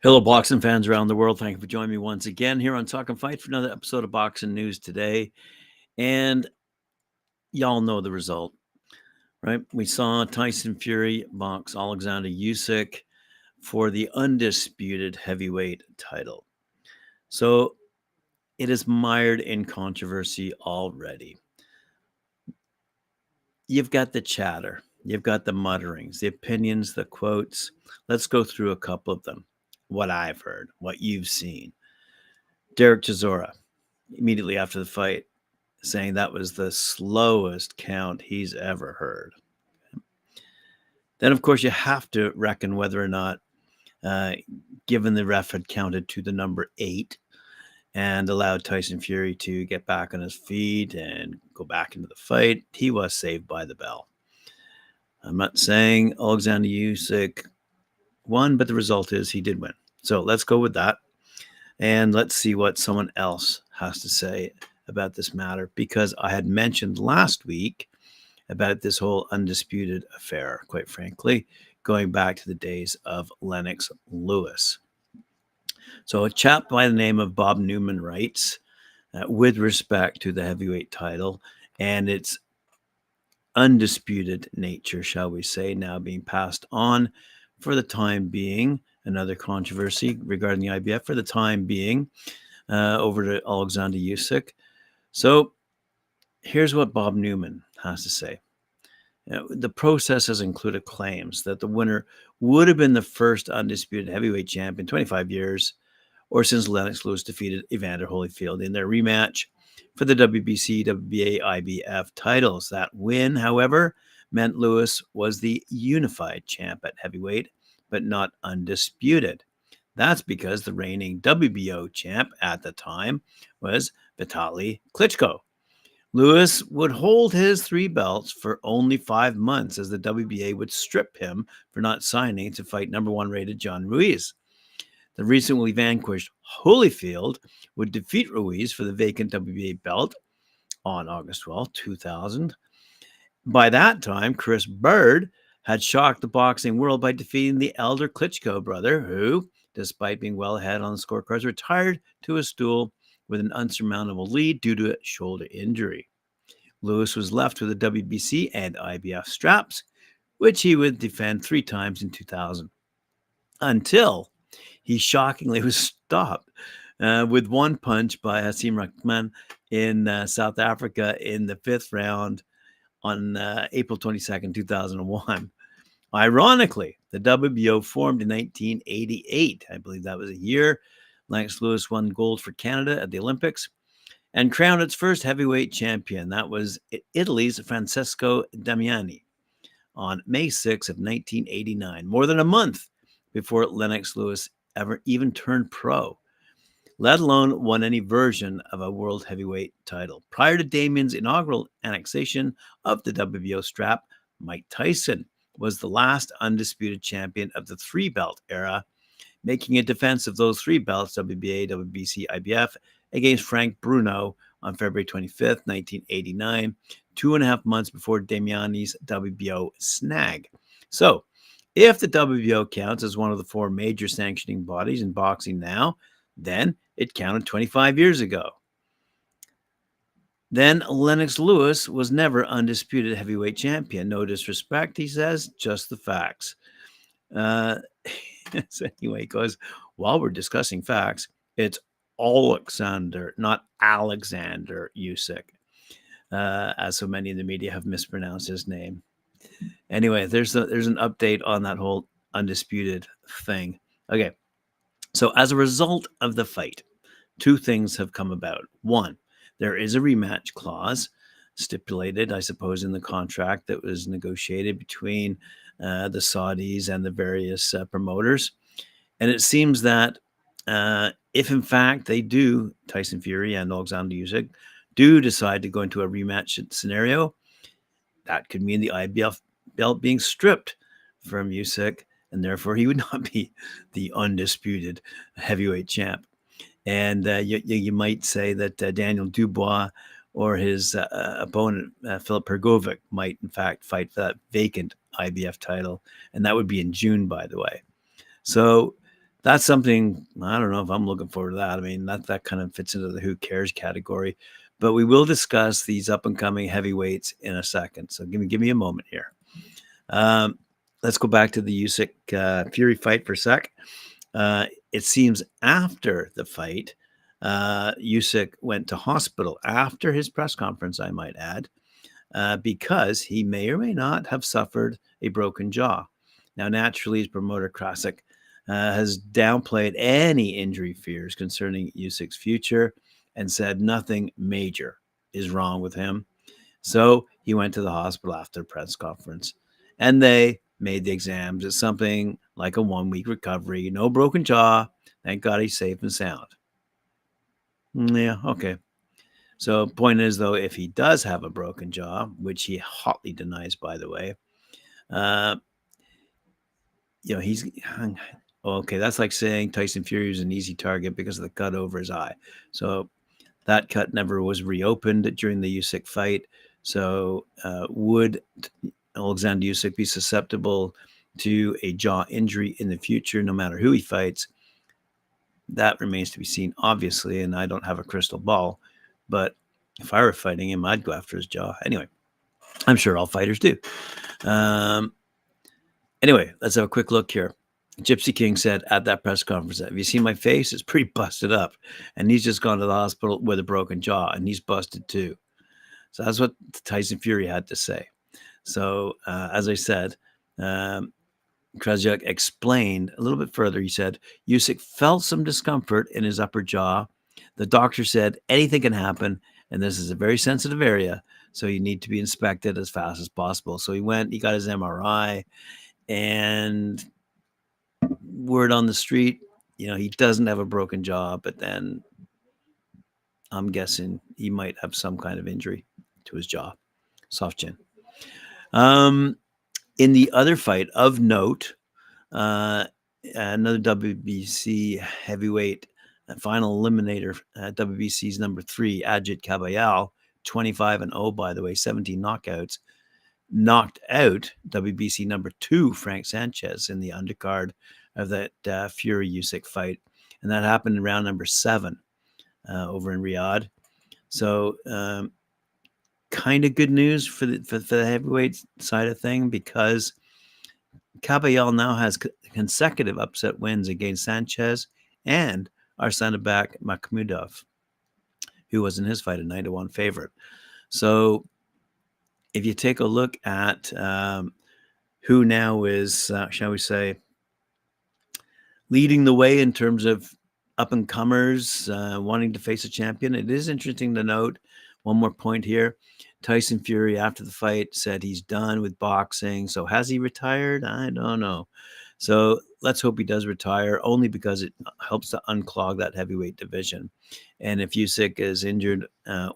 Hello, boxing fans around the world. Thank you for joining me once again here on Talk and Fight for another episode of Boxing News today. And y'all know the result, right? We saw Tyson Fury box Oleksandr Usyk for the undisputed heavyweight title. So it is mired in controversy already. You've got the chatter, you've got the mutterings, the opinions, the quotes. Let's go through a couple of them. What I've heard, what you've seen. Derek Chisora, immediately after the fight, saying that was the slowest count he's ever heard. Then, of course, you have to reckon whether or not, given the ref had counted to the number 8 and allowed Tyson Fury to get back on his feet and go back into the fight, he was saved by the bell. I'm not saying Oleksandr Usyk won, but the result is he did win. So let's go with that. And let's see what someone else has to say about this matter, because I had mentioned last week about this whole undisputed affair, quite frankly, going back to the days of Lennox Lewis. So a chap by the name of Bob Newman writes, with respect to the heavyweight title and its undisputed nature, shall we say, now being passed on for the time being, another controversy regarding the IBF for the time being, over to Oleksandr Usyk. So here's what Bob Newman has to say. The process has included claims that the winner would have been the first undisputed heavyweight champ in 25 years, or since Lennox Lewis defeated Evander Holyfield in their rematch for the WBC, WBA, IBF titles. That win, however, meant Lewis was the unified champ at heavyweight, but not undisputed. That's because the reigning WBO champ at the time was Vitaly Klitschko. Lewis would hold his 3 belts for only 5 months, as the WBA would strip him for not signing to fight number 1 rated John Ruiz. The recently vanquished Holyfield would defeat Ruiz for the vacant WBA belt on August 12, 2000. By that time, Chris Bird had shocked the boxing world by defeating the elder Klitschko brother, who, despite being well ahead on the scorecards, retired to a stool with an unsurmountable lead due to a shoulder injury. Lewis was left with the WBC and IBF straps, which he would defend 3 times in 2000, until he shockingly was stopped with one punch by Hasim Rahman in South Africa in the 5th round on April 22nd, 2001. Ironically, the WBO formed in 1988. I believe that was a year Lennox Lewis won gold for Canada at the Olympics and crowned its first heavyweight champion. That was Italy's Francesco Damiani on May 6 of 1989, more than a month before Lennox Lewis ever even turned pro, let alone won any version of a world heavyweight title. Prior to Damian's inaugural annexation of the WBO strap, Mike Tyson was the last undisputed champion of the 3-belt era, making a defense of those 3 belts, WBA, WBC, IBF, against Frank Bruno on February 25th, 1989, 2.5 months before Damiani's WBO snag. So, if the WBO counts as one of the 4 major sanctioning bodies in boxing now, then it counted 25 years ago. Then Lennox Lewis was never undisputed heavyweight champion. No disrespect, he says, just the facts. So anyway, he goes, while we're discussing facts, it's Oleksandr, not Alexander Usyk, as so many in the media have mispronounced his name. Anyway, there's an update on that whole undisputed thing. Okay, so as a result of the fight, 2 things have come about. 1, there is a rematch clause stipulated, I suppose, in the contract that was negotiated between the Saudis and the various promoters. And it seems that if in fact they do, Tyson Fury and Oleksandr Usyk, do decide to go into a rematch scenario, that could mean the IBF belt being stripped from Usyk, and therefore he would not be the undisputed heavyweight champ. And you might say that Daniel Dubois or his opponent, Filip Hrgovic, might in fact fight for that vacant IBF title, and that would be in June, by the way. So that's something I don't know if I'm looking forward to that. I mean, that kind of fits into the who cares category. But we will discuss these up and coming heavyweights in a second. So give me a moment here. Um, let's go back to the Usyk Fury fight for a sec. It seems after the fight, Usyk went to hospital after his press conference, I might add, because he may or may not have suffered a broken jaw. Now, naturally, his promoter Krasik has downplayed any injury fears concerning Usyk's future and said nothing major is wrong with him. So he went to the hospital after the press conference, and they made the exams. It's something like a 1 week recovery, no broken jaw. Thank God he's safe and sound. Yeah, okay. So, point is, though, if he does have a broken jaw, which he hotly denies, by the way, uh, he's okay. That's like saying Tyson Fury is an easy target because of the cut over his eye. So that cut never was reopened during the Usyk fight. So would Oleksandr Usyk be susceptible to a jaw injury in the future, no matter who he fights? That remains to be seen, obviously, and I don't have a crystal ball. But if I were fighting him, I'd go after his jaw. Anyway, I'm sure all fighters do. Anyway, let's have a quick look here. Gypsy King said at that press conference, have you seen my face? It's pretty busted up. And he's just gone to the hospital with a broken jaw, and he's busted too. So that's what Tyson Fury had to say. So, as I said, Krzyzewski explained a little bit further. He said, Usyk felt some discomfort in his upper jaw. The doctor said anything can happen, and this is a very sensitive area, so you need to be inspected as fast as possible. So he got his MRI, and word on the street, he doesn't have a broken jaw, but then I'm guessing he might have some kind of injury to his jaw, soft chin. In the other fight of note, another WBC heavyweight final eliminator, WBC's number 3, Agit Kabayel, 25-0, by the way, 17 knockouts, knocked out WBC number 2, Frank Sanchez, in the undercard of that Fury Usyk fight. And that happened in round number 7 over in Riyadh. So, kind of good news for the heavyweight side of thing, because Kabayel now has consecutive upset wins against Sanchez and Arsenabak Makhmudov, who was in his fight a 9-1 favorite. So if you take a look at who now is, shall we say, leading the way in terms of up-and-comers wanting to face a champion, it is interesting to note, one more point here, Tyson Fury, after the fight, said he's done with boxing. So has he retired? I don't know. So let's hope he does retire, only because it helps to unclog that heavyweight division. And if Usyk is injured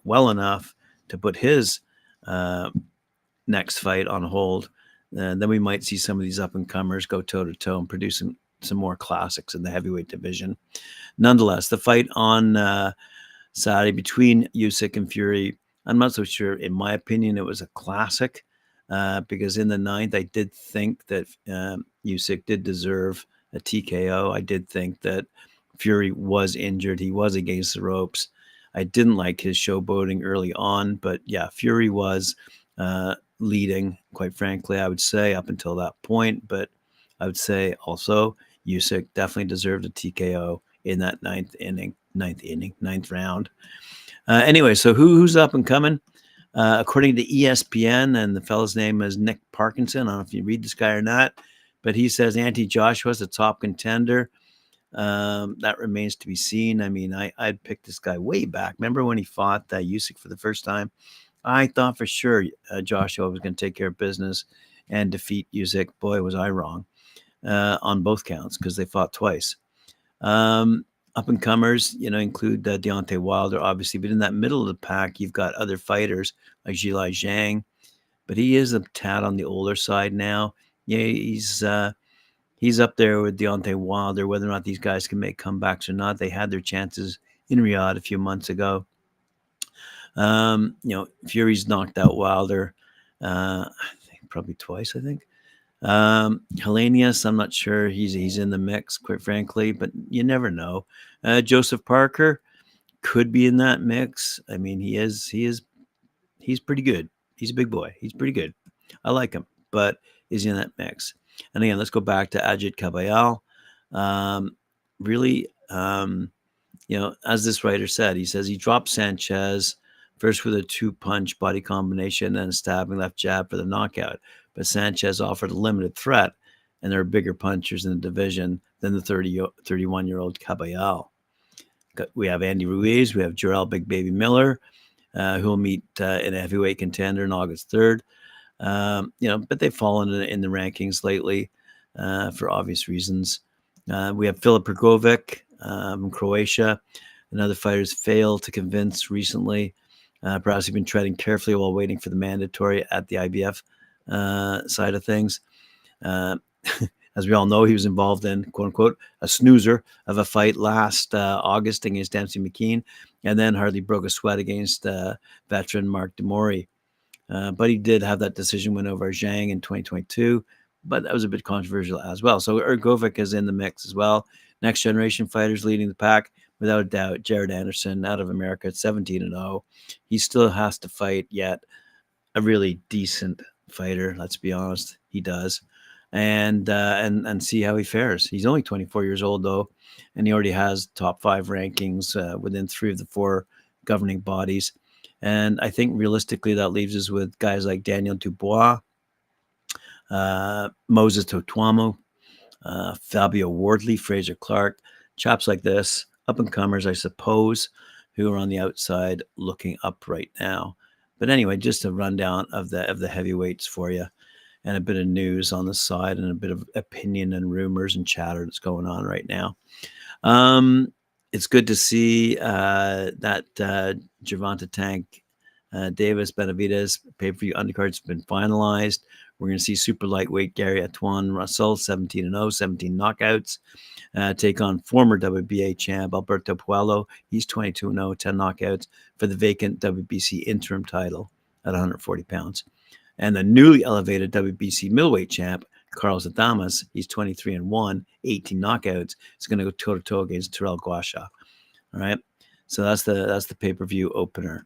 well enough to put his next fight on hold, then we might see some of these up-and-comers go toe-to-toe and produce some more classics in the heavyweight division. Nonetheless, the fight on Saturday between Usyk and Fury, I'm not so sure. In my opinion, it was a classic because in the 9th, I did think that Usyk did deserve a TKO. I did think that Fury was injured. He was against the ropes. I didn't like his showboating early on, but yeah, Fury was leading, quite frankly, I would say, up until that point. But I would say also Usyk definitely deserved a TKO in that ninth round. Anyway, so who's up and coming? According to ESPN, and the fellow's name is Nick Parkinson. I don't know if you read this guy or not, but he says Anthony Joshua is a top contender. That remains to be seen. I mean, I'd picked this guy way back. Remember when he fought Usyk for the first time? I thought for sure Joshua was going to take care of business and defeat Usyk. Boy, was I wrong on both counts, because they fought twice. Up-and-comers, include Deontay Wilder, obviously. But in that middle of the pack, you've got other fighters like Zhilei Zhang. But he is a tad on the older side now. Yeah, he's up there with Deontay Wilder. Whether or not these guys can make comebacks or not, they had their chances in Riyadh a few months ago. Fury's knocked out Wilder, I think probably twice, I think. Hellenius, I'm not sure he's in the mix, quite frankly, but you never know. Joseph Parker could be in that mix. I mean, he's pretty good. He's a big boy. He's pretty good. I like him, but is he in that mix? And again, let's go back to Agit Kabayel. Um, really, as this writer said, he says he dropped Sanchez first with a 2-punch body combination, then a stabbing left jab for the knockout. But Sanchez offered a limited threat, and there are bigger punchers in the division than the 31-year-old Kabayel. We have Andy Ruiz, we have Jarrell Big Baby Miller, who will meet in a heavyweight contender on August 3rd. But they've fallen in the rankings lately for obvious reasons. We have Filip Hrgovic from Croatia. Another fighter's failed to convince recently. Perhaps he's been treading carefully while waiting for the mandatory at the IBF side of things. As we all know, he was involved in, quote unquote, a snoozer of a fight last August against Dempsey McKean, and then hardly broke a sweat against veteran Mark Demori. But he did have that decision win over Zhang in 2022, but that was a bit controversial as well. So Hrgovic is in the mix as well. Next generation fighters leading the pack, without a doubt. Jared Anderson out of America at 17-0. He still has to fight yet a really decent fighter. Let's be honest, he does, and see how he fares. He's only 24 years old though, and he already has top 5 rankings within 3 of the 4 governing bodies. And I think realistically that leaves us with guys like Daniel Dubois, Moses Totuamo, Fabio Wardley, Fraser Clark, chaps like this, up-and-comers, I suppose, who are on the outside looking up right now. But anyway, just a rundown of the heavyweights for you, and a bit of news on the side, and a bit of opinion and rumors and chatter that's going on right now. It's good to see that Gervonta Tank Davis Benavidez pay-per-view undercard's been finalized. We're going to see super lightweight Gary Antoine Russell, 17-0, 17 knockouts, take on former WBA champ Alberto Puello. He's 22-0, 10 knockouts for the vacant WBC interim title at 140 pounds. And the newly elevated WBC middleweight champ Carlos Adames, he's 23-1, 18 knockouts. He's going to go toe-to-toe against Terrell Guasha. All right, so that's the pay-per-view opener.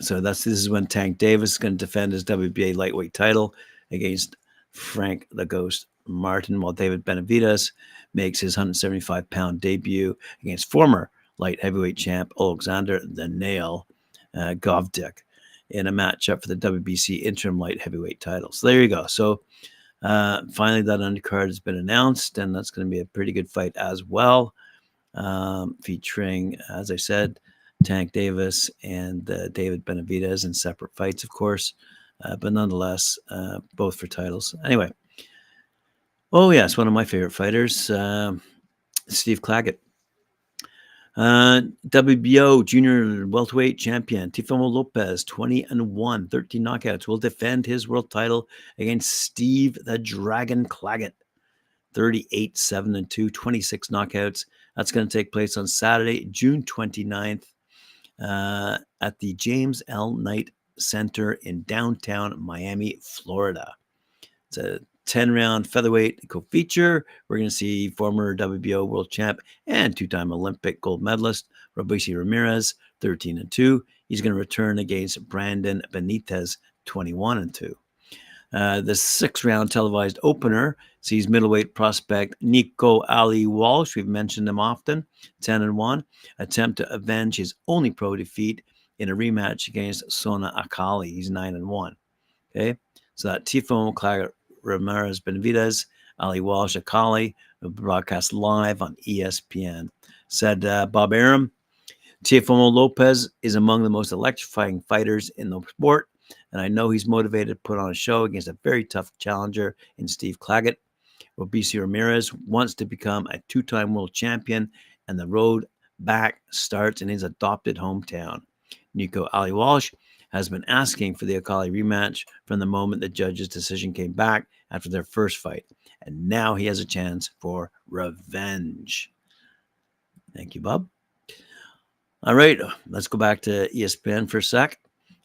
So this is when Tank Davis is going to defend his WBA lightweight title against Frank the Ghost Martin, while David Benavidez makes his 175-pound debut against former light heavyweight champ Oleksandr the Nail Govdik in a matchup for the WBC interim light heavyweight title. So there you go. So finally that undercard has been announced, and that's going to be a pretty good fight as well, featuring, as I said, Tank Davis and David Benavidez in separate fights, of course, but nonetheless, both for titles. Anyway, oh yes, one of my favorite fighters, Steve Claggett. WBO junior welterweight champion Teofimo Lopez, 20-1, 13 knockouts, will defend his world title against Steve the Dragon Claggett, 38-7-2, 26 knockouts. That's going to take place on Saturday, June 29th, at the James L. Knight Center in downtown Miami, Florida. It's a 10-round featherweight co-feature. We're going to see former WBO world champ and 2-time Olympic gold medalist Robeisy Ramirez, 13-2. He's going to return against Brandon Benitez, 21-2. The 6-round televised opener sees middleweight prospect Nico Ali Walsh, we've mentioned him often, 10-1, attempt to avenge his only pro defeat in a rematch against Sona Akali. He's 9-1. Okay, so that Teofimo Claggett Ramirez Benavidez, Ali Walsh Akali will be broadcast live on ESPN. Said Bob Arum, Teofimo Lopez is among the most electrifying fighters in the sport, and I know he's motivated to put on a show against a very tough challenger in Steve Claggett. Robeisy Ramirez wants to become a 2-time world champion, and the road back starts in his adopted hometown. Nico Ali Walsh has been asking for the Akali rematch from the moment the judge's decision came back after their first fight, and now he has a chance for revenge. Thank you, Bob. All right, let's go back to ESPN for a sec.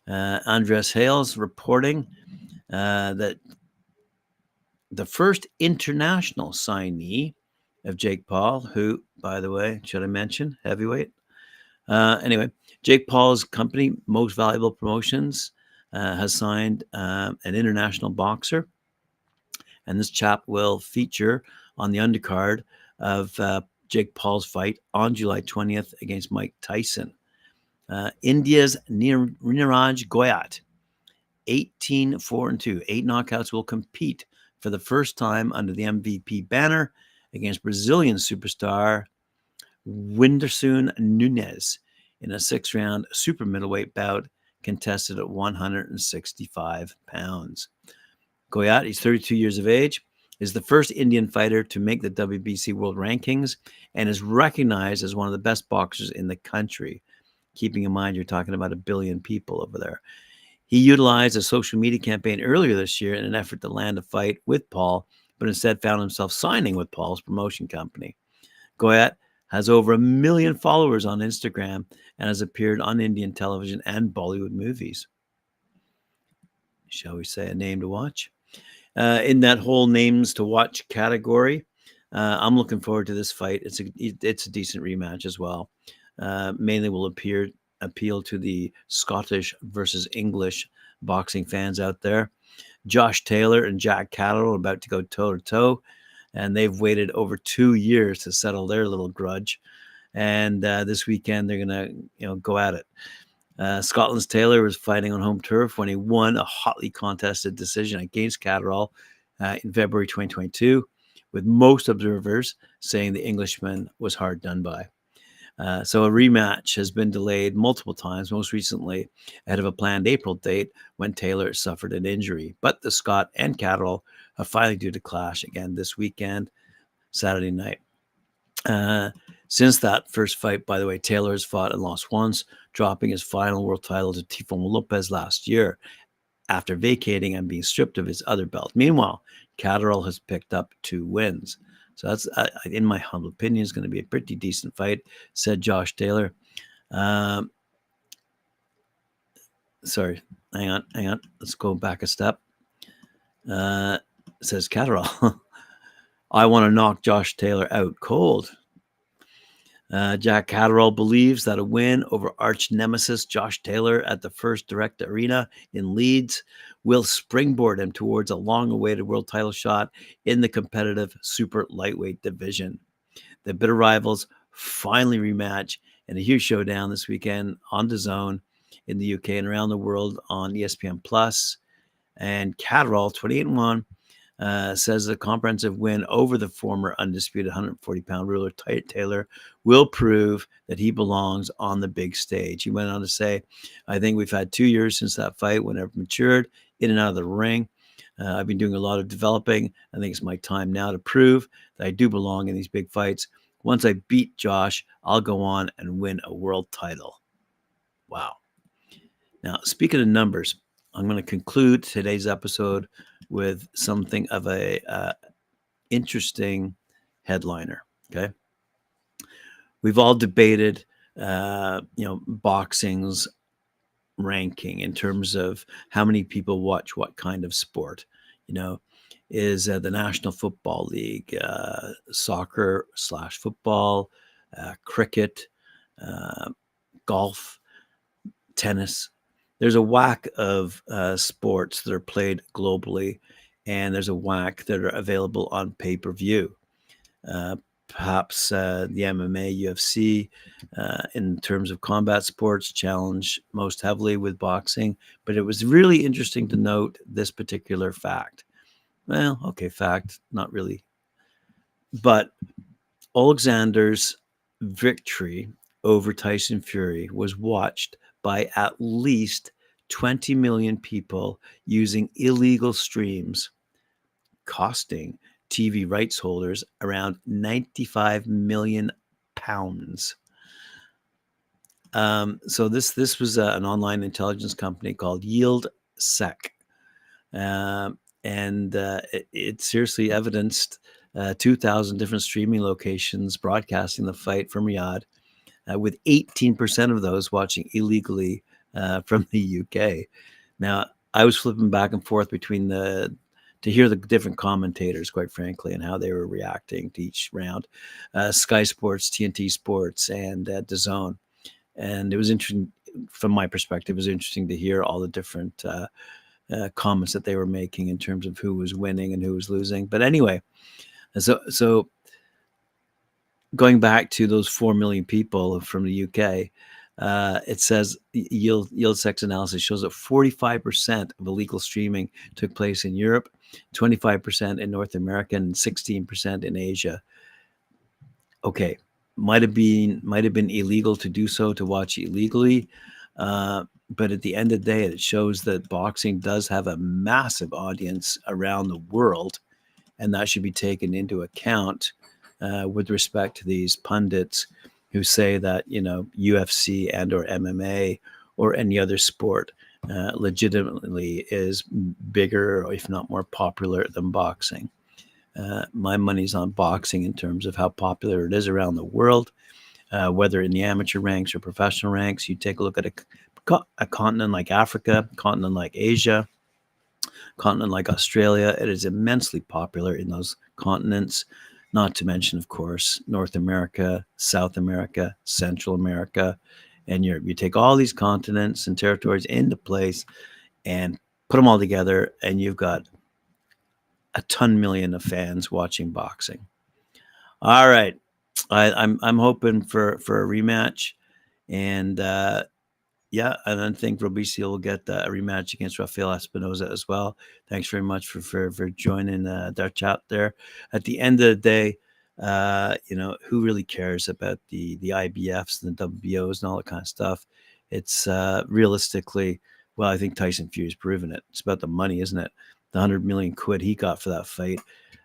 Andres Hales reporting that the first international signee of Jake Paul, who, by the way, should I mention, heavyweight? Anyway, Jake Paul's company, Most Valuable Promotions, has signed an international boxer. And this chap will feature on the undercard of Jake Paul's fight on July 20th against Mike Tyson. India's Niraj Goyat, 18-4-2, 8 knockouts, will compete for the first time under the MVP banner against Brazilian superstar Whindersson Nunes in a 6-round super middleweight bout contested at 165 pounds. Goyat, he's 32 years of age, is the first Indian fighter to make the WBC World Rankings and is recognized as one of the best boxers in the country. Keeping in mind, you're talking about 1 billion people over there. He utilized a social media campaign earlier this year in an effort to land a fight with Paul, but instead found himself signing with Paul's promotion company. Goyat has over 1 million followers on Instagram and has appeared on Indian television and Bollywood movies. Shall we say a name to watch? In that whole names to watch category, I'm looking forward to this fight. It's a decent rematch as well. Mainly will appeal to the Scottish versus English boxing fans out there. Josh Taylor and Jack Catterall are about to go toe-to-toe, and they've waited over 2 years to settle their little grudge. And this weekend, they're going to go at it. Scotland's Taylor was fighting on home turf when he won a hotly contested decision against Catterall in February 2022, with most observers saying the Englishman was hard done by. So a rematch has been delayed multiple times, most recently ahead of a planned April date when Taylor suffered an injury. But the Scot and Catterall are finally due to clash again this weekend, Saturday night. Since that first fight, by the way, Taylor has fought and lost once, dropping his final world title to Tifon Lopez last year after vacating and being stripped of his other belt. Meanwhile, Catterall has picked up 2 wins. So that's, in my humble opinion, is going to be a pretty decent fight, said Josh Taylor. Sorry, hang on. Let's go back a step. Says Catterall, I want to knock Josh Taylor out cold. Jack Catterall believes that a win over arch nemesis Josh Taylor at the First Direct Arena in Leeds will springboard him towards a long-awaited world title shot in the competitive super lightweight division. The bitter rivals finally rematch in a huge showdown this weekend on DAZN in the UK and around the world on ESPN+. And Catterall, 28-1, says a comprehensive win over the former undisputed 140-pound ruler Taylor will prove that he belongs on the big stage. He went on to say, I think we've had 2 years since that fight when I've matured in and out of the ring. I've been doing a lot of developing. I think it's my time now to prove that I do belong in these big fights. Once I beat Josh, I'll go on and win a world title. Wow. Now, speaking of numbers, I'm going to conclude today's episode with something of a interesting headliner. Okay, we've all debated, boxing's ranking in terms of how many people watch what kind of sport. Is the National Football League soccer/football, cricket, golf, tennis. There's a whack of sports that are played globally, and there's a whack that are available on pay-per-view. Perhaps the MMA, UFC, in terms of combat sports, challenge most heavily with boxing. But it was really interesting to note this particular fact. Well, okay, fact, not really. But Oleksandr's victory over Tyson Fury was watched by at least 20 million people using illegal streams, costing TV rights holders around 95 million pounds. So this was an online intelligence company called YieldSec. And it seriously evidenced 2,000 different streaming locations broadcasting the fight from Riyadh, with 18% of those watching illegally from the UK. Now, I was flipping back and forth between the to hear the different commentators, quite frankly, and how they were reacting to each round. Sky Sports, TNT Sports, and DAZN. And it was interesting from my perspective. It was interesting to hear all the different comments that they were making in terms of who was winning and who was losing. But anyway, so going back to those 4 million people from the UK, it says yield sex analysis shows that 45% of illegal streaming took place in Europe, 25% in North America, and 16% in Asia. Okay, might have been illegal to do so, to watch illegally, but at the end of the day, it shows that boxing does have a massive audience around the world, and that should be taken into account with respect to these pundits who say that, you know, UFC and or MMA or any other sport legitimately is bigger, or if not more popular than boxing. My money's on boxing in terms of how popular it is around the world, whether in the amateur ranks or professional ranks. You take a look at a continent like Africa, a continent like Asia, continent like Australia. It is immensely popular in those continents, not to mention, of course, North America, South America, Central America, and Europe. You take all these continents and territories into place and put them all together, and you've got a ton million of fans watching boxing. All right. I'm hoping for a rematch, and yeah, and I think Robicio will get a rematch against Rafael Espinoza as well. Thanks very much for joining our chat there. At the end of the day, you know, who really cares about the IBFs and the WBOs and all that kind of stuff? It's realistically, well, I think Tyson Fury's proven it. It's about the money, isn't it? The 100 million quid he got for that fight.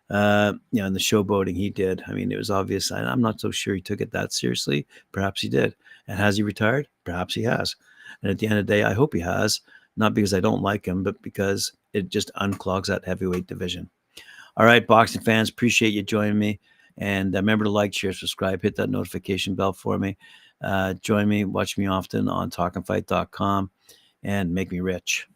You know, and the showboating he did. I mean, it was obvious. I'm not so sure he took it that seriously. Perhaps he did. And has he retired? Perhaps he has. And at the end of the day, I hope he has, not because I don't like him, but because it just unclogs that heavyweight division. All right, boxing fans, appreciate you joining me. And remember to like, share, subscribe, hit that notification bell for me. Join me, watch me often on talkandfight.com, and make me rich.